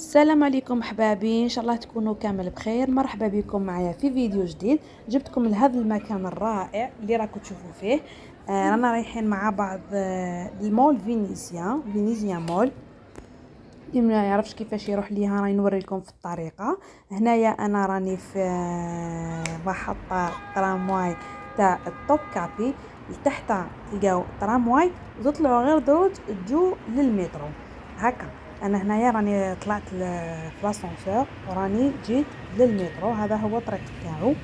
السلام عليكم احبابي، ان شاء الله تكونوا كامل بخير. مرحبا بكم معايا في فيديو جديد. جبتكم لهذا المكان الرائع اللي راكم تشوفوا فيه. رانا رايحين مع بعض المول فينيسيا مول. اللي ما يعرفش كيفاش يروح ليها راني نوريكم في الطريقه. هنايا انا راني في محطه ترامواي تاع التوب كابي. لتحت تلقاو ترامواي وتطلعوا غير دروج تجو للمترو. هكا انا هنايا راني طلعت في لاسانسور وراني جيت للمترو. هذا هو الطريق تاعو.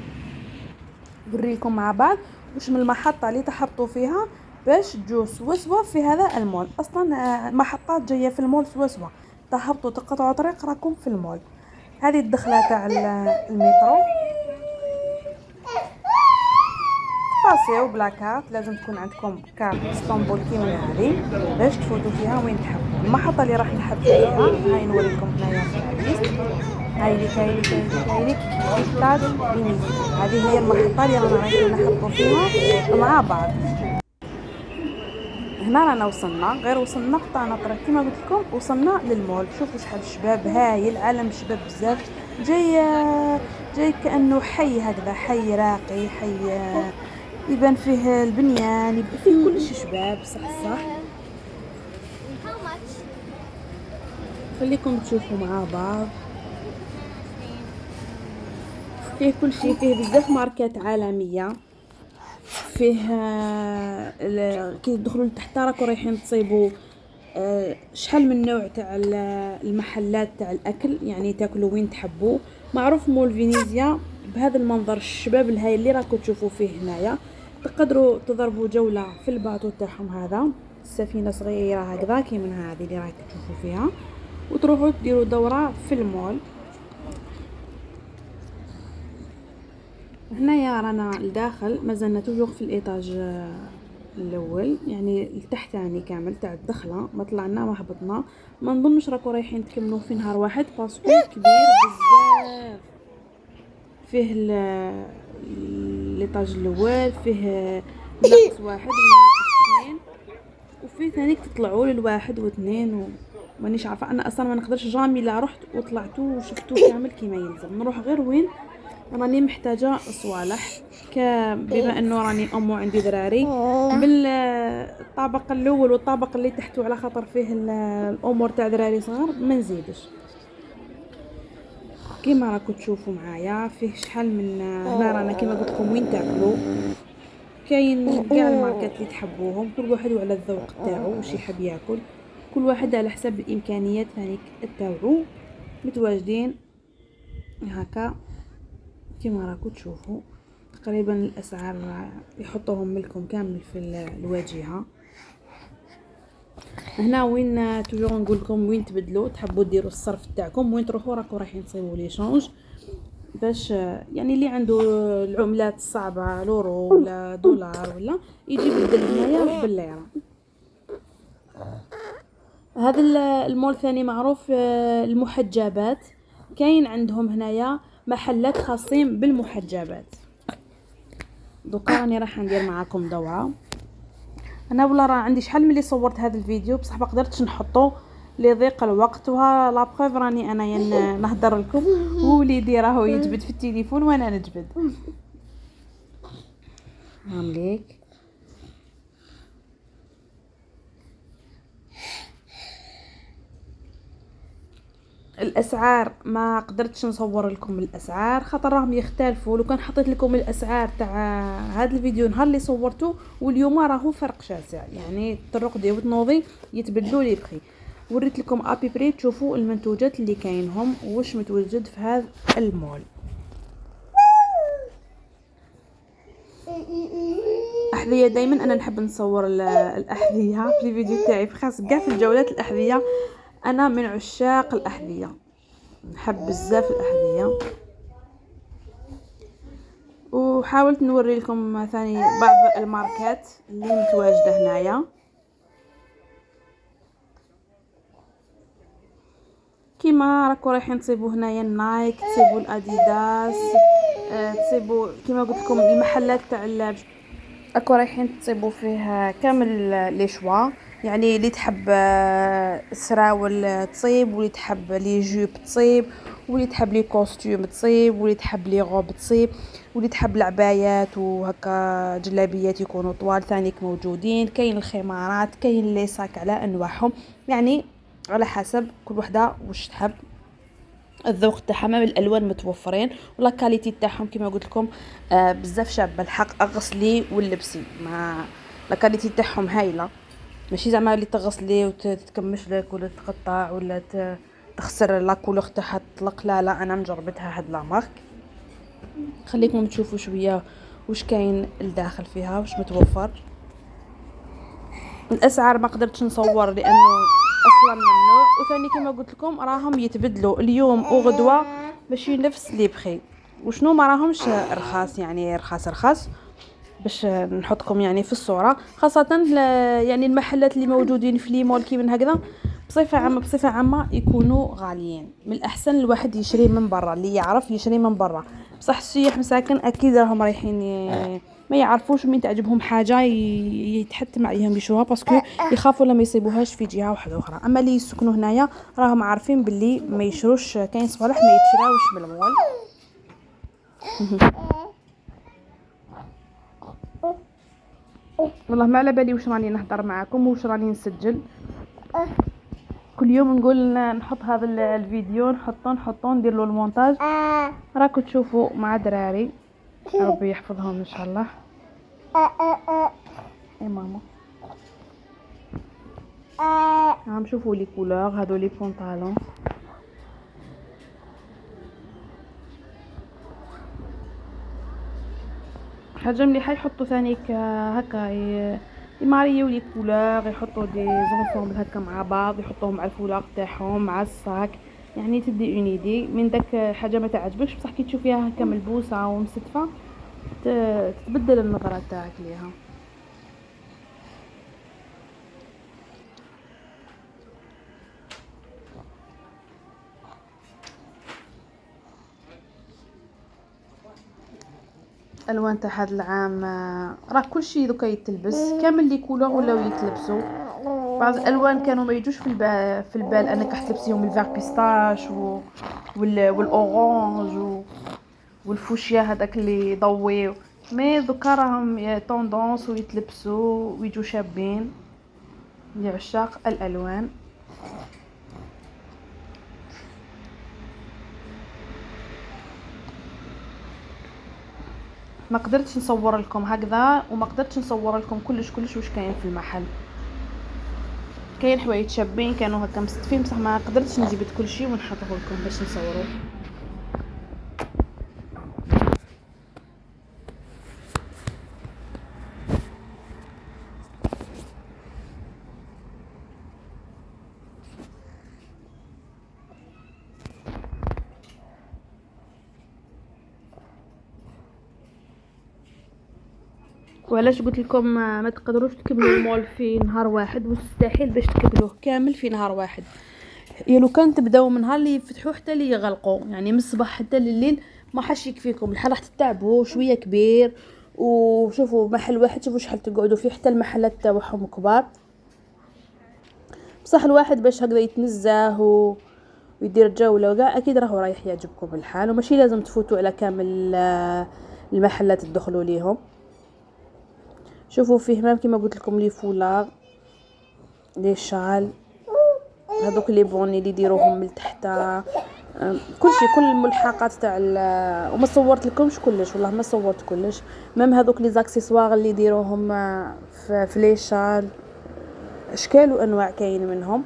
نوريكم مع بعض واش من المحطه اللي تهبطوا فيها باش تجوا سوا في هذا المول. اصلا محطات جايه في المول سوا تهبطوا تقطعوا طريق راكم في المول. هذه الدخله تاع المترو. باسيو بلا كارت، لازم تكون عندكم كارت اسطنبول كيما هذه باش تفوتوا فيها وين تحبوا. المحطه اللي راح نحب فيها هاي نوريكم هنايا في العريس. هاي اللي كاينك تاع فينيسيا. هذه هي المحطه اللي رانا رايحين نحطوا فيها مع بعض. هنا رانا وصلنا، غير وصلنا قطعنا طريق كيما قلت لكم وصلنا للمول. شوفوا شحال الشباب هايل، عالم شباب بزاف. جاي كانه حي هكذا، حي راقي، حي يبان فيه البنيان، يبان فيه كل شيء شباب. صح خليكم تشوفوا مع بعض. فيه كل شيء، فيه بزاف ماركات عالميه. فيه كي تدخلوا لتحت راكم رايحين تصيبوا شحال من نوع تاع المحلات تاع الاكل، يعني تاكلوا وين تحبوا. معروف مول فينيسيا بهذا المنظر الشباب الهاي اللي راكم تشوفوا فيه هنايا. تقدروا تضربوا جوله في الباطو تاعهم، هذا السفينه صغيره هكذا كيما هذه اللي راكم تشوفوا فيها، وتروحوا ديروا دوره في المول. هنايا رانا لداخل، مازلنا توجور في الايطاج الاول، يعني التحتاني كامل تاع الدخله. ما طلعنا ما هبطنا. ما نظنش راكو رايحين تكملوا في نهار واحد باسكو كبير بزاف. فيه الايطاج الاول، فيه ناقص واحد وناقص اثنين، وفيه ثاني تطلعوا للواحد واثنين. مانيش عارفه انا اصلا، ما نقدرش جامي لا رحت وطلعتو وشفتو كامل كيما يلزم. نروح غير وين راني محتاجه صوالح. بما انه راني ام وعندي دراري بالطابق الاول والطابق اللي تحته، على خاطر فيه الامور تاع دراري صغار ما نزيدش. كيما راكم تشوفوا معايا فيه شحال من هنا. رانا كيما قلت لكم وين تاكلوا، كاين كاع الماركات اللي تحبوهم. كل واحد وعلى الذوق تاعو واش يحب ياكل، كل واحد على حسب الامكانيات ثاني تاعو. متواجدين هكا كيما راكم تشوفوا. تقريبا الاسعار يحطوهم لكم كامل في الواجهه. هنا وين توجور نقول لكم وين تبدلوا، تحبوا ديروا الصرف تاعكم وين تروحوا راكم رايحين تصيبوا لي شونج، باش يعني اللي عنده العملات الصعبه لورو ولا دولار ولا يجي يبدل هنايا بالليره. هذا المول ثاني معروف المحجبات. كاين عندهم هنايا محلات خاصين بالمحجبات. دوكا راني راح ندير معاكم دوره. انا ولا راه عندي شحال ملي صورت هذا الفيديو بصح ما قدرتش نحطه لضيق الوقت. وها لا بروف راني انا نهضر لكم ووليدي راهو يجبد في التليفون وانا نجبد. هامليك الاسعار ما قدرتش نصور لكم الاسعار خاطر راهم يختلفوا. لو كان حطيت لكم الاسعار تاع هذا الفيديو نهار اللي صورته واليوم راهو فرق شاسع، يعني الطرق ديال وتنوضي يتبدلوا لي بخي. وريت لكم ابي بري تشوفوا المنتوجات اللي كاينهم واش متوجد في هذا المول. احذيه دائما انا نحب نصور الاحذيه في الفيديو تاعي، خاص كاع في الجولات الاحذيه. انا من عشاق الاحذيه، نحب بزاف الاحذيه. وحاولت نوري لكم ثاني بعض الماركات اللي متواجده هنايا. كيما راكم رايحين تصيبوا هنايا النايك، تصيبوا الاديداس، تصيبوا كيما قلت لكم المحلات تاع اكو رايحين تصيبوا فيه كامل لي شوا. يعني اللي تحب سراول تصيب، واللي تحب لي جوب تصيب، واللي تحب لي كوستيوم تصيب، واللي تحب لي غوب تصيب، واللي تحب العبايات وهكا جلابيات يكونوا طوال ثانيك موجودين. كاين الخمارات، كاين لي ساك على انواعهم، يعني على حسب كل وحده واش تحب. الذوق تاعها من الالوان متوفرين، ولا كاليتي تاعهم كما قلت لكم بزاف شابه الحق. اغسلي ولبسي، ما لا كاليتي تاعهم هايله. ماشي زعما اللي تغسلي وتتكمش لك ولا تقطع ولا تخسر لا كولور تاعها تطلق. لا لا، انا مجربتها هاد لا مارك. خليكم تشوفوا شويه واش كاين الداخل فيها واش متوفر. الاسعار ما قدرتش نصور لانه اصلا ممنوع، وثاني كما قلت لكم راهم يتبدلوا اليوم وغدوه ماشي نفس لي بخي. وشنو ما راهمش رخاص، يعني رخاص باش نحطكم يعني في الصوره. خاصه يعني المحلات اللي موجودين في لي مول كي من هكذا بصفه عامه يكونوا غاليين. من الاحسن الواحد يشري من برا، اللي يعرف يشري من برا. بصح السياح مساكن اكيد راهم رايحين ما يعرفوش من تعجبهم حاجه يتحتم عليهم يشوها، باسكو يخافوا لما يصيبوهاش في جهه واحده اخرى. اما اللي يسكنوا هنايا راهم عارفين باللي ما يشروش، كاين صوالح ما يتشراوش بالمول. والله ما على بالي واش راني نهضر معاكم واش راني نسجل. كل يوم نقول نحط هذا الفيديو نحطو ندير له المونتاج. راكم تشوفوا مع دراري ربي يحفظهم ان شاء الله. اي ماما عم شوفوا لي كولور هادو لي بونطالون. حاجه مليحه يحطوا ثانيك هكا يماريو لي كولور، يحطوا دي زونسومبل هكا مع بعض، يحطوهم على الفولاق تاعهم مع الصاك. يعني تدي اون ايدي من داك حاجه ما تعجبكش بصح كي تشوفيها هكا ملبوسه ومستفه تتبدل النظره تاعك ليها. الوان تاع هذا العام راه كلشي دوكا يتلبس كامل لي كولور ولاو يتلبسوا. بعض الالوان كانوا ما يجوش في البال انك تلبسيهم الفيغ بيستاش والاورانج والفوشيا هذاك اللي ضوي. مي دوكا راهم طوندونس ويتلبسوا ويجوا شابين لعشاق الالوان. ما قدرتش نصور لكم هكذا، وما قدرتش نصور لكم كلش واش كاين في المحل. كاين حوايج شابين كانوا هكا مستفين بصح ما قدرتش نجيب كلشي ونحطه لكم باش نصوروه. وعلاش قلت لكم ما تقدروش تكملوا المول في نهار واحد، مستحيل باش تكملوه كامل في نهار واحد. يا لو كان تبداو من نهار اللي يفتحوا حتى اللي يغلقوا، يعني من الصباح حتى لليل ما حش يكفيكم. الحال راح تتعبوا شويه كبير. وشوفوا محل واحد شوفوا شحال تقعدوا فيه، حتى المحلات تاعهم كبار. بصح الواحد باش هكذا يتنزه ويدير جوله وكاع اكيد راهو رايح يعجبكم الحال، وماشي لازم تفوتوا على كامل المحلات تدخلوا ليهم. شوفوا فيه مام كيما قلت لكم لي فولاغ لي شال هذوك لي بوني اللي يديروهم من تحت كلشي كل الملحقات تاع وما صورت لكمش كلش، والله ما صورت كلش. مام هذوك لي زاكسيسوار اللي يديروهم في لي شال اشكال وانواع كاين منهم.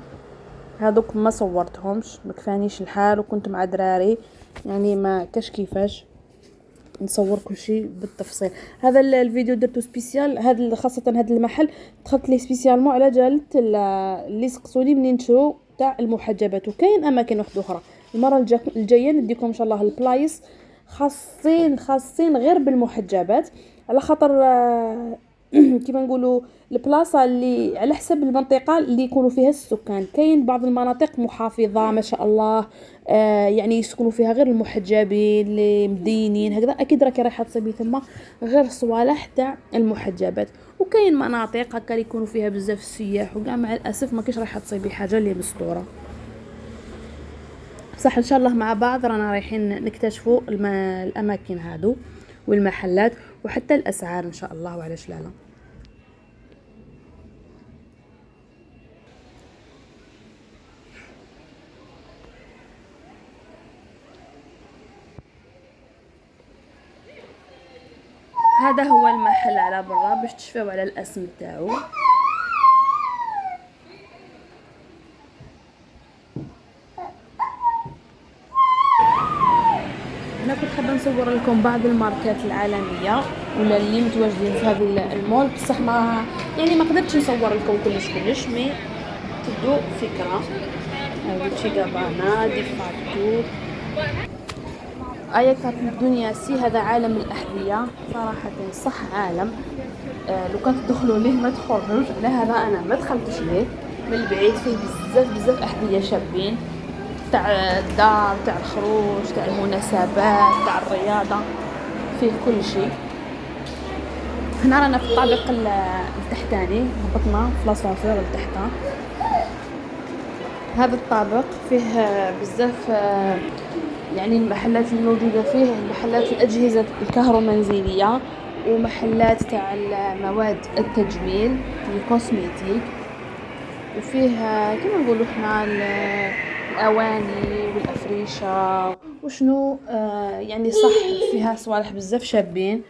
هذوك ما صورتهمش ما كفانيش الحال وكنت مع دراري، يعني ما كاش كيفاش نصور كل شيء بالتفصيل. هذا الفيديو درته سبيسيال، هذا خاصه هذا المحل دخلت ليه سبيسيالمون على جالت اللي سقسوني منين نشرو تاع المحجبات. وكاين اماكن واحده اخرى المره الجايه نديكم ان شاء الله البلايص خاصين غير بالمحجبات، على خاطر كيما نقولوا البلاصه اللي على حسب المنطقه اللي يكونوا فيها السكان. كاين بعض المناطق محافظه ما شاء الله، يعني يسكنوا فيها غير المحجبين اللي مدينين هكذا، اكيد راكي رايحه تصيبي ثم غير صوالح تاع المحجبات. وكاين مناطق هكا اللي يكونوا فيها بزاف السياح وكاع مع الاسف ما كاينش رايحه تصيبي حاجه اللي مستوره. صح ان شاء الله مع بعض رانا رايحين نكتشفوا الاماكن هادو والمحلات وحتى الاسعار ان شاء الله، وعلاش لا. هذا هو المحل على برا باش تشفاو على الاسم تاعو. انا كنت حابه نصور لكم بعض الماركات العالميه ولا اللي متواجدين في هذا المول، بصح ما يعني ما قدرتش نصور لكم كلش مي تدو فكره. هذا جابانا دي فاتو ايا كانت الدنيا سي. هذا عالم الاحذيه صراحه، صح عالم. لو كان تدخلوا ليه ما تخرجوش. على هذا انا ما دخلتش ليه من البعيد. فيه بزاف احذيه شابين تاع الدار، تاع الخروج، تاع المناسبات، تاع الرياضه، فيه كل شيء. هنا رانا في الطابق التحتاني، هبطنا في لاسانسير لتحت. هذا الطابق فيه بزاف يعني المحلات الموجوده فيه، محلات الاجهزه الكهرومنزليه ومحلات تاع المواد التجميل الكوسميتيك، وفيه كما نقولوا احنا الاواني والافريشه وشنو يعني صح فيها صوالح بزاف شابين.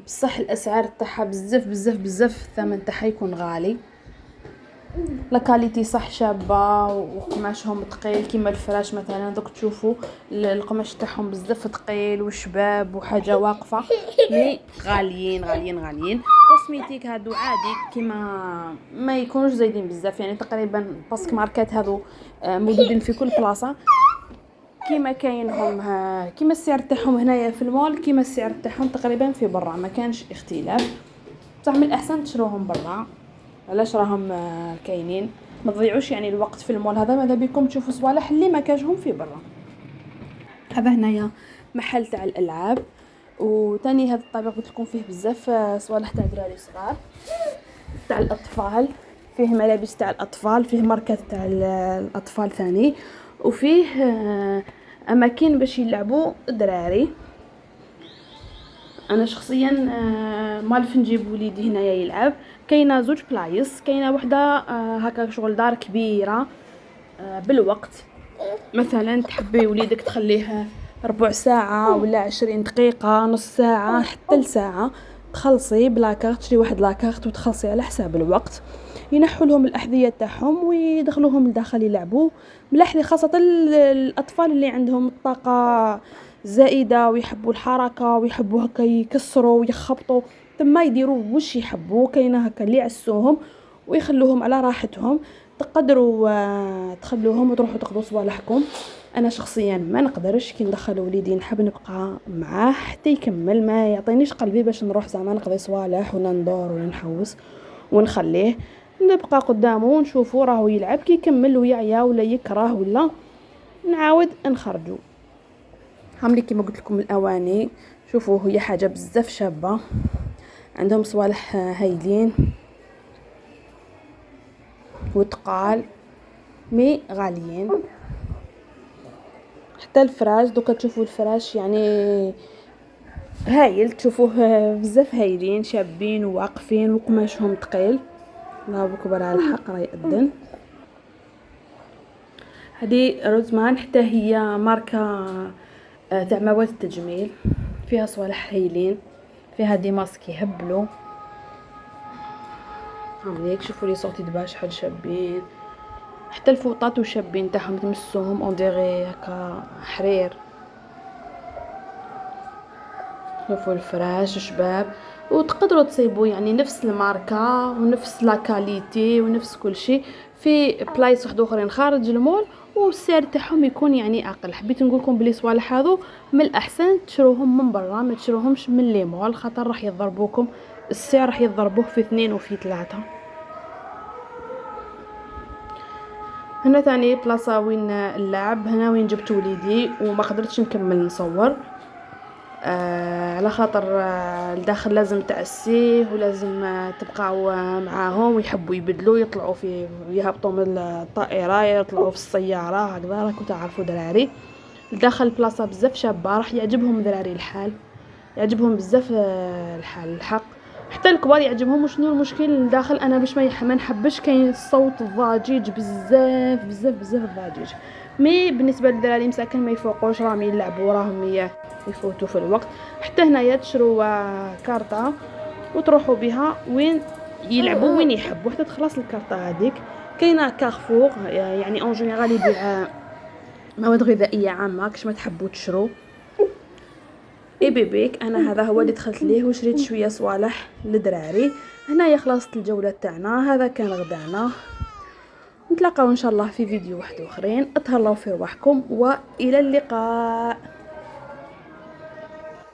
بصح الاسعار تاعها بزاف الثمن تاعها يكون غالي. لا كاليتي صح شابه وقماشهم ثقيل كيما الفراش مثلا. دوك تشوفوا القماش تاعهم بزاف ثقيل وشباب وحاجه واقفه، مي غاليين. كوسميتيك هادو عادي كيما ما يكونوش زايدين بزاف، يعني تقريبا باسك ماركات هادو موجودين في كل بلاصه كيما كاينهم كيما السعر تاعهم هنايا في المول كيما السعر تاعهم تقريبا في برا، ما كانش اختلاف. بصح من الاحسن تشروهم برا. علاش راهم كاينين؟ ما تضيعوش يعني الوقت في المول هذا، ماذا بكم تشوفوا صوالح اللي ما كاجهم في برا. هذا هنايا محل تاع الالعاب، وثاني هذا الطابق قلت لكم فيه بزاف صوالح تاع دراري صغار تاع الاطفال. فيه ملابس تاع الاطفال، فيه ماركات تاع الاطفال ثاني، وفيه اماكن باش يلعبوا الدراري. انا شخصيا مالف نجيب وليدي هنايا يلعب. كاينه زوج بلايص، كاينه وحده هكا شغل دار كبيره بالوقت، مثلا تحبي وليدك تخليه ربع ساعه ولا 20 دقيقه، نص ساعه، حتى لساعه، تخلصي بلا كارت، تشري واحد لاكارت وتخلصي على حساب الوقت. ينحوا لهم الاحذيه تاعهم ويدخلوهم لداخل يلعبوا ملاحظه، خاصه الاطفال اللي عندهم الطاقه زائده ويحبوا الحركه ويحبوا هكا يكسروا ويخبطوا، ثم يديروا واش يحبوا. كاينه هكا اللي يعسوهم ويخلوهم على راحتهم. تقدروا تخلوهم وتروحوا تاخذوا صوالحكم. انا شخصيا ما نقدرش كي ندخل وليدي، نحب نبقى معاه حتى يكمل، ما يعطينيش قلبي باش نروح زعما نقضي صوالح ولا ندور ولا نحوس ونخليه. نبقى قدامه ونشوفه راهو يلعب، كي يكمل ويعيا ولا يكره ولا نعاود نخرجوا. هاملي كيما قلت لكم الاواني، شوفوا هي حاجه بزاف شابه، عندهم صوالح هايلين وتقال مي غاليين. حتى الفراش دوكا تشوفوا الفراش يعني هايل، تشوفوه بزاف هايلين شابين وواقفين وقماشهم ثقيل. الله اكبر على الحق راه يأذن. هذه روزمان حتى هي ماركه تاع مواد التجميل، فيها صوالح هايلين، فيها دي ماسك يهبلوا. هاوليك شوفوا لي صوتي دبا شحال شابين، حتى الفوطات وشابين تاعهم تمسوهم اون ديغي هكا حرير. شوفوا الفراش شباب، وتقدروا تصيبوا يعني نفس الماركه ونفس لا كاليتي ونفس كل شيء في بلايص واحد اخرين خارج المول، والسعر تاعهم يكون يعني اقل. حبيت نقول لكم بلي صوالح هذو من الاحسن تشروهم من برا، ما تشروهمش من لي مول، خاطر راح يضربوكم الساعة راح يضربوه في 2 وفي 3. هنا تاني بلاصة وين اللعب، هنا وين جبت وليدي وما قدرتش نكمل نصور على خاطر الداخل لازم تأسيه ولازم تبقاو معاهم ويحبوا يبدلوا يطلعوا في يهبطوا من الطائرة يطلعوا في السيارة هكذا. راكم تعرفوا دراري الداخل بلاصة بزاف شابة راح يعجبهم دراري الحال، يعجبهم بزاف الحال الحق. حتى الكبار يعجبهم. وشنو المشكل الداخل انا باش ما نحبش كاين الصوت الضجيج بزاف بزاف بزاف الضجيج. مي بالنسبه للدراري مساكن ما يفوقوش راهم يلعبوا راهم يفوتوا في الوقت. حتى هنايا تشروا كارطه وتروحوا بها وين يلعبوا وين يحبوا حتى تخلص الكارطه هذيك. كاينه كارفور يعني اون جينيرال يبيع مواد غذائيه عامه كش ما تحبوا تشرو. اي بيبيك انا هذا هو اللي دخلت ليه وشريت شويه صوالح للدراري. هنايا خلصت الجوله تاعنا، هذا كان غدانا. نتلاقاو ان شاء الله في فيديو واحد اخرين. اتهلاو في رواحكم والى اللقاء.